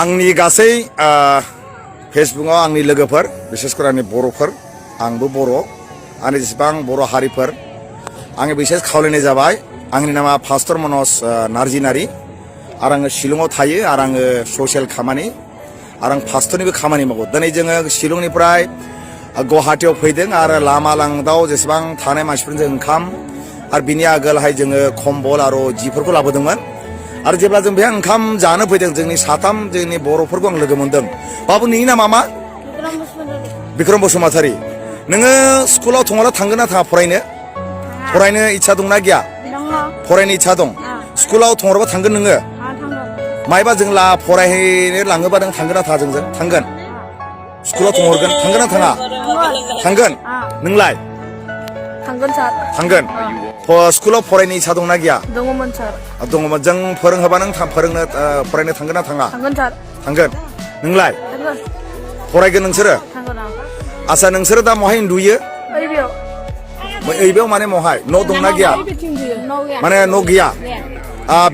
आंनि गासै फेसबुकआव आंनि लोगोफोर बिसेसकर आंनि बर'फोर आंबो बर' आंनि जेसेबां बर' हारिफोर आङो बिसेस खावलायनाय जाबाय आंनि नामा पास्टर मनज नार्जिनारि आरो आङो शिलंआव थायो आरो आङो ससियेल खामानि आरो आं पास्टरनिबो खामानि मावो दिनै जोङो शिलंनिफ्राय गुवाहाटीयाव फैदों आरो लामा लांदाव जेसेबां थानाय मानसिफोरजों जों ओंखाम आरो बिनि आगोलहाय जोङो कम्बल आरो जिफोरखौ लाबोदोंमोन आरो जेब्ला जों बेहाय ओंखाम जानो फैदों जोंनि साथाम जोंनि बर'फोरखौ आं लोगो मोनदों बाबु नोंनि नामा मा बिक्रम बसुमतारी नोङो स्कुलाव थांगोन ना थाङा फरायनो इच्छा दंना गैया फरायनो इच्छा दं स्कुलाव थांबा थांगोन नोङो मायबा जों फरायहैनो लाङोबा नों थांगोन ना थाङा जोंजों थांगोन स्कुलाव थांगोन ना थाङा थांगोन नोंलाय थांगोन स्कुलाव फरायनो इच्छा दंना गैया दङमोन सार दङमोन जों फोरोंहोबा नों फरायनो थांगोन ना थाङा थांगोन नोंलाय फरायगोन नोंसोरो आच्छा नोंसोरो दा महाय उन्दुयो ओइबेयाव माने महाय न' दंना गैया माने न' गैया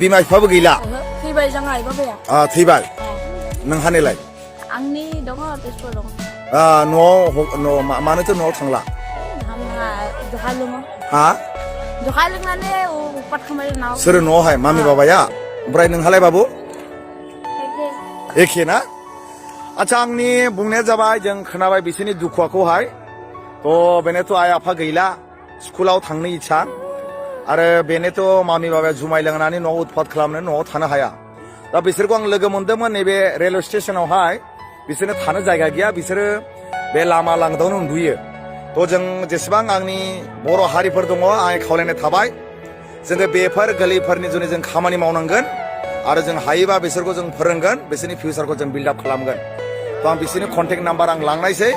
बिमा बिफाबो गैला थैबाय नोंहानिलाय आंनि दङ तेजपुर दङ न'आव मानोथो न'आव थांला हा सोरो न'आवहाय मामि बाबाया ओमफ्राय नोंहालाय बाबु एखे ना आच्छा आंनि बुंनाया जाबाय जों खोनाबाय बिसोरनि दुखुखौहाय बेनोथ' आइ आफा गैला स्कुलाव थांनो इच्छा आरो बेनोथ' मामि बाबाया जुमाय लोंनानै न'आव उत्पात खालामनो न'आव थानो हाया दा बिसोरखौ आं लोगो मोनदोंमोन नैबे रेलवे स्टेसनावहाय बिसोरनो थानो जायगा गैया बिसोरो बे लामा लांदावनो उन्दुयो जों जेसेबां आंनि बर' हारिफोर दङ आं खावलायनाय थाबाय जोङो बेफोर गोरलैफोरनि जुनै जों खामानि मावनांगोन आरो जों हायोबा बिसोरखौ जों फोरोंगोन बिसोरनि फिउचारखौ जों बिल्ड आप खालामगोन आं बिसोरनि कन्टेक्ट नाम्बार आं लांनायसै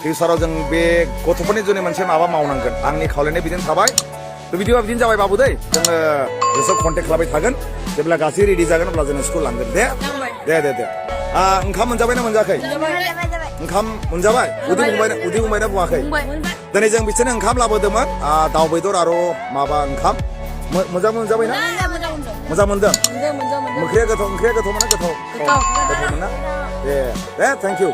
फिउचाराव जों बे गथ'फोरनि जुनै मोनसे माबा मावनांगोन आंनि खावलायनाय बिदिनो थाबाय बिदिबा बिदिनो जाबाय बाबु दै जोङो बिसोर कन्टेक्ट खालामबाय थागोन जेब्ला गासै रेडि जागोन अब्ला जोङो स्कुल लांगोन दे ओंखाम मोनजाबायना मोनजायाखै ओंखाम मोनजाबाय उदै बुंबायना बुङाखै दिनै जों बिसोरनो ओंखाम लाबोदोंमोन दाउ बेदर आरो माबा ओंखाम मोजां मोनजाबायना मोजां मोनदों ओंख्रिया गोथाव मोना गोथाव मोना दे थेंक इउ